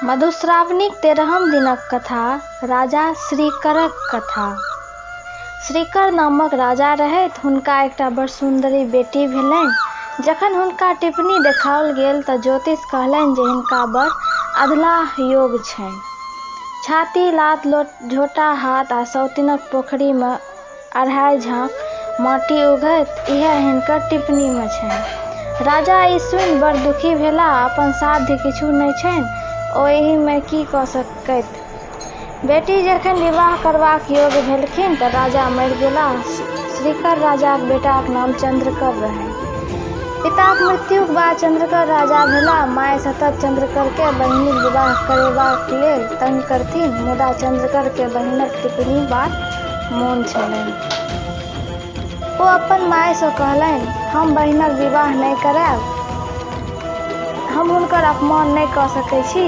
मधुश्रावणीक 13म दिनक कथा राजा श्रीकरक कथा। श्रीकर नामक राजा रहैत हुनका एकटा बड़ सुंदरी बेटी भेलनि। जखन हुनका टिप्पणी देखाओल गेल तऽ ज्योतिष कहलनि जे हिनका बड़ अधलाह योग छनि। छाती लात झोटा हाथ आ सौतिनक पोखरी में 2.5 झाँक माटी उघैत इएह हिनकर टिप्पणी में छनि। राजा ई सुनि बड़ दुखी भेला। अपन साध्य किछु नहि छनि, ओ एहि में की कऽ सकैत। बेटी जखन विवाह करबाक योग्य भेलखिन तऽ राजा मरि गेलाह। श्रीकर राजाक बेटाक नाम चंद्रकर रहनि। पिताक मृत्युक बाद चंद्रकर राजा भेला। माय सतत चंद्रकर के बहिनीक विवाह करेबाक लेल तंग करथिन, मुदा चंद्रकर के बहिनक टिप्पणी बात मोन छलनि। ओ अपन माय सँ कहलनि, हम बहिनक विवाह नहि करायब, हम हुनकर अपमान नहि कऽ सकै छी।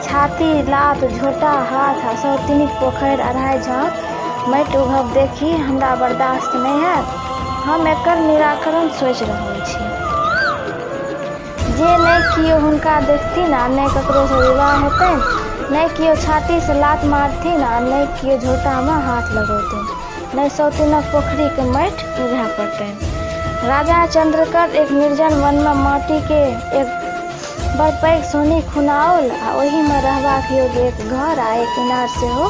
छाती लात झोटा हाथ आ सौतिनीक पोखरि 2.5 झाँक माटि उघब देखी हमरा बर्दाश्त नहि हैत। हम एकर निराकरण सोचि रहल छी जे नहि कियो हुनका देखथिन आ नहि ककरो सँ विवाह हेतनि, नहि कियो छाती सँ लात मारथिन आ नहि कियो झोटा में हाथ लगौथिन, नहि सौतिनक पोखरी के माटि उघय पड़तनि। राजा चंद्रकर एक निर्जन वन में माटी के एक बड़ पैघ सोनी खुनाओल आ ओहि में रहबाक योग्य एक घर आ एक इनार सेहो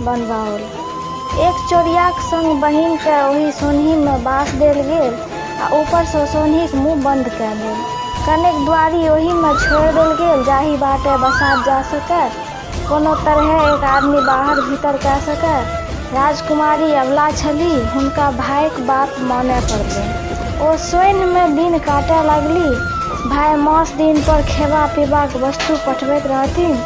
बनवाओल। एक चोरियाक संग बहिन के ओहि सोनही में बास देल गेल आ ऊपर सँ सोनहीक मुँह बंद कए देल। कनेक दुआरी ओहि में छोड़ि देल गेल जाहि बाटे बसात जा सकै, कोनो तरहे एक आदमी बाहर भीतर कए सकै। राजकुमारी अबला छलीह, हुनका भाइक बात मानय पड़लनि। ओ सोनि में दिन काटय लगली। भाई मास दिन पर खेबा पीबाक वस्तु पठबैत रहथिन।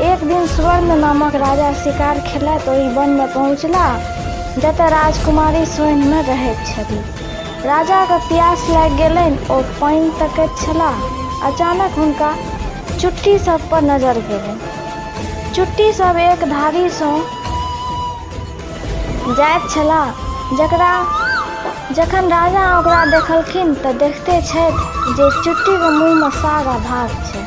एक दिन स्वर्ण नामक राजा शिकार खेलैत ओहि वन में पहुँचला जतय राजकुमारी सोनि में रहैत छलीह। राजा के प्यास लागि गेलनि। ओ पानि तकैत छलाह। अचानक हुनका चुट्टी सब पर नजर गेलनि। चुट्टी सब एक धारी सँ जाइत छलाह। जखन राजा ओकरा देखलखिन तऽ देखते छथि जे चुट्टी के मुँह में साग आ भात छै।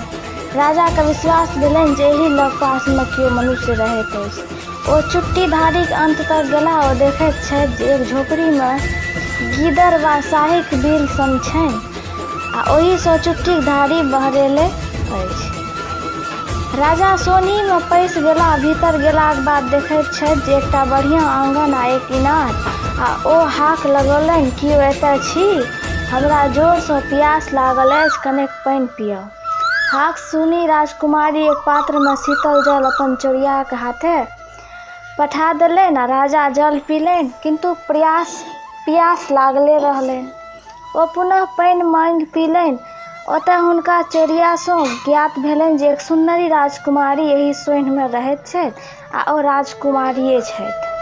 राजा के विश्वास भेलनि जे एहि लगपास में कियो मनुष्य रहैत अछि। ओ चुट्टी धारीक अंत तक गेला। ओ देखैत छथि जे एक झोपड़ी में गीदड़ वा साहिक बिल सन छनि आ ओहि सँ चुट्टीक धारी बहरेले अछि। राजा सोनी में पैस गेला। भीतर गेलाक बाद देखैत छथि जे एकटा बढ़िया आंगन आ एक इनार आ ओ हाक लगौलनि, कियो एतय छी? हमरा जोर सँ प्यास लागल अछि, कनेक पानि पिअब। हाक सुनी राजकुमारी एक पात्र में शीतल जल अपन चोरिया के हाथे पठा देलनि आ राजा जल पीलनि, किंतु प्यास लागले रहलनि। ओ पुनः पानि मांगि पीलनि। ओतय हुनका चोरिया सँ ज्ञात भेलनि जे एक सुंदरी राजकुमारी एहि सोनि में रहैत छथि आ ओ राजकुमारिये छथि।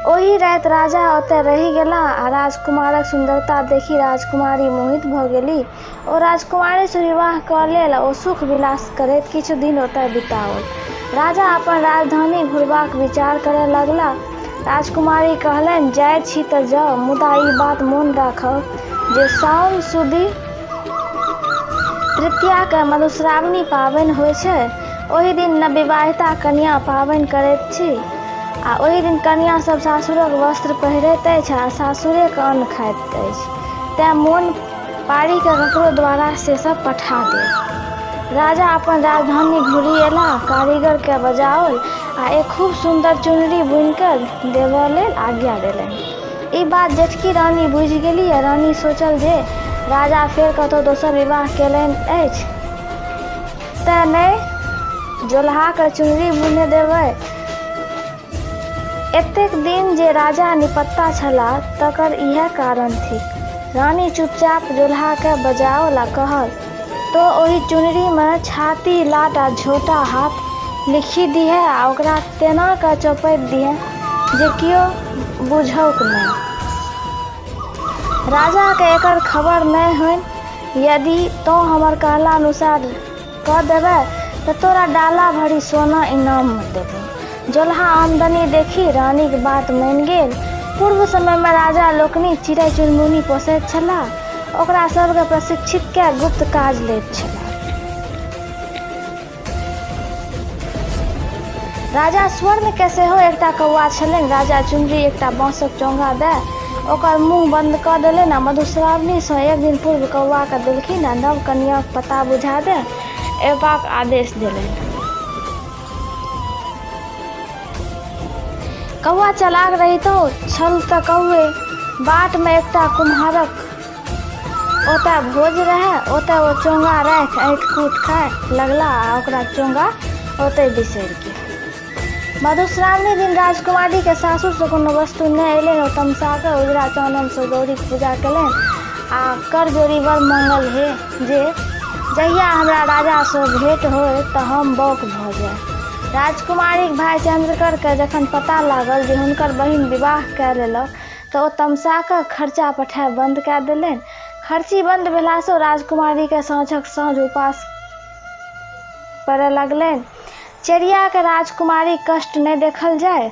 ओहि राति राजा ओतय रहि गेला आ राजकुमारक सुंदरता देखि राजकुमारी मोहित भऽ गेली। ओ राजकुमारी सँ विवाह कऽ लेल ओ सुख विलास करैत किछु दिन ओतय बिताओल। राजा अपन राजधानी घुरबाक विचार करय लगला। राजकुमारी कहलनि, जाय छी तऽ जाउ, मुदा ई बात मोन राखब जे साउन सुदी तृतीया के मधुश्रावणी पाबनि होइ छै। ओहि दिन नवविवाहिता कन्या पाबनि करैत छी आ ओहि दिन कन्या सब सासुरक वस्त्र पहिरैत अछि आ सासुरे के अन्न खाइत अछि। तेँ मोन पारी के ककरो द्वारा से सब पठा देब। राजा अपन राजधानी घुरि एला। कारीगर के बजाओल आ एक खूब सुंदर चुनरी बुनि कऽ देबऽ लेल आज्ञा देलनि। ई बात जेठकी रानी बुझि गेली आ रानी सोचल जे राजा फेर कतौ दोसर विवाह केलनि अछि, तेँ नहि जोलहा के चुनरी बुनि देबै। एतेक दिन जे राजा निपत्ता छलाह तकर इएह कारण थिक। रानी चुपचाप जोलहा के बजाओल आ कहल, तो ओहि चुनरी में छाती लात आ झोटा हाथ लिखि दिहे आ ओकरा तेना कऽ चौपैत दिहे जे कियो बुझौक नहि। राजा के एकर खबर नहि होनि। यदि तो हमर कहला अनुसार कऽ देबै तऽ तोरा डाला भरी सोना इनाम में देबौ। जोलहा आमदनी देखी रानी के बात मानि गेल। पूर्व समय में राजा लोकनि चिड़ै चुनमुनी पोसैत छलाह। ओकरा सबके प्रशिक्षित कए गुप्त काज लैत छलाह। राजा स्वर्ण कैसे हो एकटा कौआ छलनि। राजा चुनरी एकटा बाँसक चोंगा दे ओकर मुँह बंद कऽ देलनि आ मधुश्रावणी सँ एक दिन पूर्व कौआ के देलखिन आ नव कन्याक पता बुझा दे एबाक आदेश देलनि। कौआ चलाक रहितो छल तऽ कौए बाट में एकटा कुम्हारक ओतय भोज रहे। ओतय ओ चोंगा राखि ऐंठ कूट खाय लगला आ ओकरा चोंगा ओतय बिसरि गेल। मधुश्रावणी दिन राजकुमारी के सासुर से कोनो वस्तु नहि अयलनि। ओ तमसा कऽ उजरा चानन सँ गौरी के पूजा केलनि आ कर जोड़ी वर मंगल हे जे जहिया हमरा राजा सँ भेंट होय तऽ हम बौक भऽ जाय। राजकुमारी के भाई चंद्रकर के जखन पता लागल जे हुनकर बहिन विवाह कए लेलक तऽ ओ तमसा कऽ खर्चा पठाए बंद कए देलनि। खर्ची बंद भेला सँ राजकुमारी के साँझक साँझ उपास पड़य लगलनि। चेरिया के राजकुमारी कष्ट नहि देखल जाय।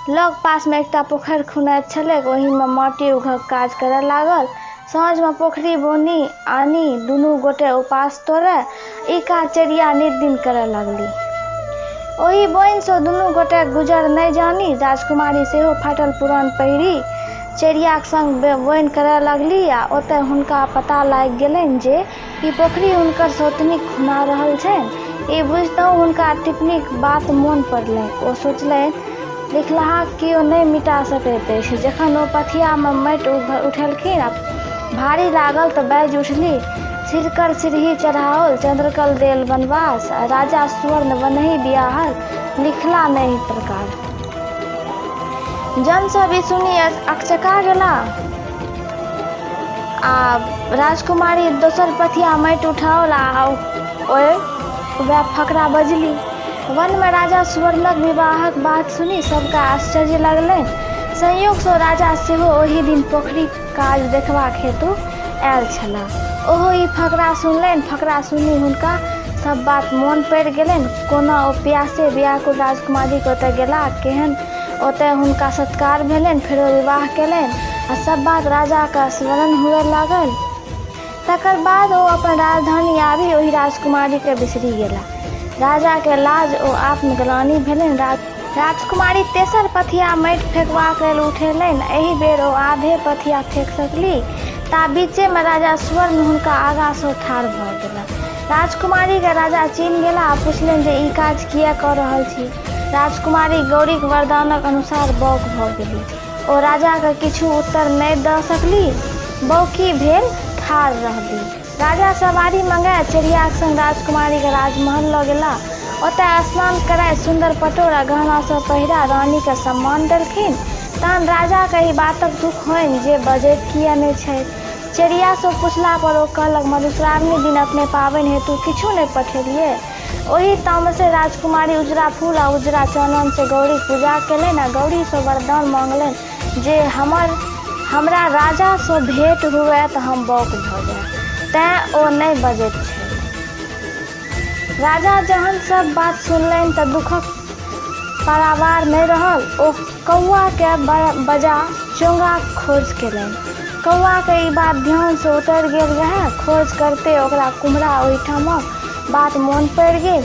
लग पास में एकटा पोखरि खुनाइत छलैक। ओहि में माटि उघक काज करय लागल। साँझ में पोखरी बोनी आनी दुनू गोटे उपास तोड़े ई काज चेरिया नित दिन करय लगली। ओहि बोनि सँ दुनू गोटे गुजर नहि जानी। राजकुमारी सेहो फाटल पुरान पहिरी चेरियाक संग बोनि करय लगली आ ओतय हुनका पता लागि गेलनि जे ई पोखरी हुनकर सौतनीक खुना रहल छनि। ई बुझितहुँ हुनका टिप्पणीक बात मोन पड़लनि। ओ सोचलनि लिखलाहा केओ नहि मिटा सकैत अछि। जखन ओ पथिया में माटि उठेलखिन आ भारी लागल तऽ बाजि उठली सिरकर सिरही चढ़ाओल चंद्रकल देल वनवास राजा स्वर्ण बनहि बियाहल लिखला नहि प्रकार। जन सब ई सुनी अकचका गेला आ राजकुमारी दोसर पथिया माटि उठाओल आ ओए वह फकरा बजली। वन में राजा सुवर्णक विवाहक बात सुनी सबका आश्चर्य लगलनि। संयोग सँ राजा सेहो ओहि दिन पोखरी काज देखबाक हेतु आयल छलाह। ओहो ई फकरा सुनलनि। फकरा सुनी हुनका सब बात मोन पड़ि गेलनि। कोना ओ प्यासे व्याकुल राजकुमारी के ओतय गेला केहन ओतय हुनका सत्कार भेलनि फेरो विवाह केलनि आ सब बात राजा का स्मरण हुए लागल। तकर बाद ओ अपन राजधानी आबि ओहि राजकुमारी के बिसरि गेला। राजा के लाज ओ आत्मग्लानि भेलनि। राजकुमारी तेसर पथिया माटि फेंकबाक लेल उठेलनि। एहि बेर ओ आधे पथिया फेंक सकली ता बीचे में राजा स्वर्ण हुनका आगा सँ ठाढ़ भऽ गेला। राजकुमारी के राजा चिन्ह गेला आ पुछलनि जे ई काज किया कऽ रहल छी। राजकुमारी गौरी के वरदानक अनुसार बौक भऽ गेली। ओ राजा के किछु उत्तर नहि दऽ सकली बौकी भेल ठाढ़ रहली। राजा सवारी मंगाए चेरियाक संग राजकुमारी के राजमहल लऽ गेला। ओतय स्नान कराए सुंदर पटोर आ गहना सँ पहिरा रानी के सम्मान देलखिन। तहन राजा के ई बातक दुख होनि जे बजैत किया नहि छै। चेरिया सँ पूछला पर ओ कहलक मधुश्रावणी दिन अपने पाबनि हेतु किछु नहि पठेलियै। ओहि तामसे राजकुमारी उजरा फूल आ उजरा चानन सँ गौरी पूजा केलनि आ गौरी सँ वरदान मांगलनि जे हमरा राजा सँ भेंट हुए तऽ हम बौक भऽ जाय। तेँ ओ नहि बजैत छै। राजा जहन सब बात सुनलनि तऽ दुखक पारावार नहि रहल। ओ कौआ के बजा चोंगा खोज केलनि। कौआ के ई बात ध्यान से उतर गेल रहे। खोज करते ओकरा कुम्हरा ओहिठामक बात मोन पड़ि गेल।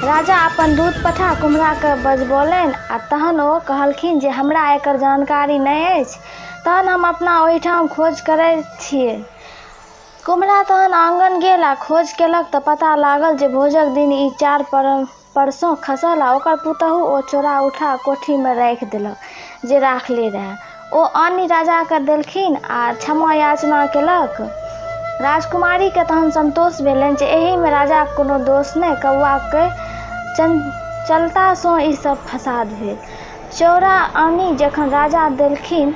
राजा अपन दूत पठा कुम्हरा के बजबौलनि आ तहन ओ कहलखिन जे हमरा एकर जानकारी नहि अछि तहन हम अपना ओहिठाम खोज करै छियै। कुम्हरा तहन आंगन गेल आ खोज केलक तऽ पता लागल जे भोजक दिन ई चार परसों खसल आ ओकर पुतहु ओ चोरा उठा कोठी में राखि देलक जे राखले रहे। ओ आनी राजा के देलखिन आ क्षमा याचना केलक। राजकुमारी के तहन संतोष भेलनि जे एहि में राजा के कोनो दोष नहि कौआ के चलता सँ ई सब फसाद भेल। चौरा आनी जखन राजा देलखिन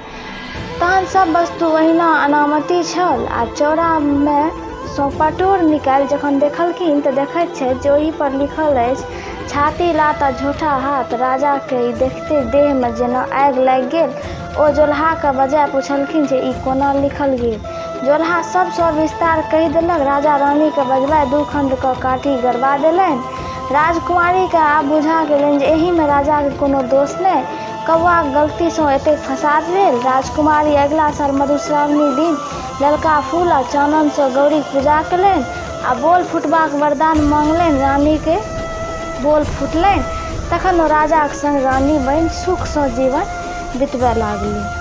तहन सब वस्तु ओहिना अनामती छल आ चौरा में सँ पटोर निकालि जखन देखलखिन तऽ देखैत छै जे ओहि पर लिखल अछि छाती लाता झूठा हाथ। राजा के ई देखते देह में जेना आगि लागि गेल। ओ जोल्हा के बजाय पूछलखिन जे ई कोना लिखल गेल। जोल्हा सब विस्तार कहि देलक। राजा रानी के बजबाय दू खंड क काटी गड़बा देलनि। राजकुमारी के आब बुझा गेलनि जे एहि में राजा के कोनो दोष नहि कौआ गलती सँ एतेक फसाद भेल। राजकुमारी अगिला साल मधुश्रावणी दिन ललका फूल आ चानन सँ गौरी पूजा केलनि आ बोल फुटबाक वरदान मांगलनि। रानी के बोल फुटलनि। तखन ओ राजाक संग रानी बनि सुख सँ जीवन बितबय लागली।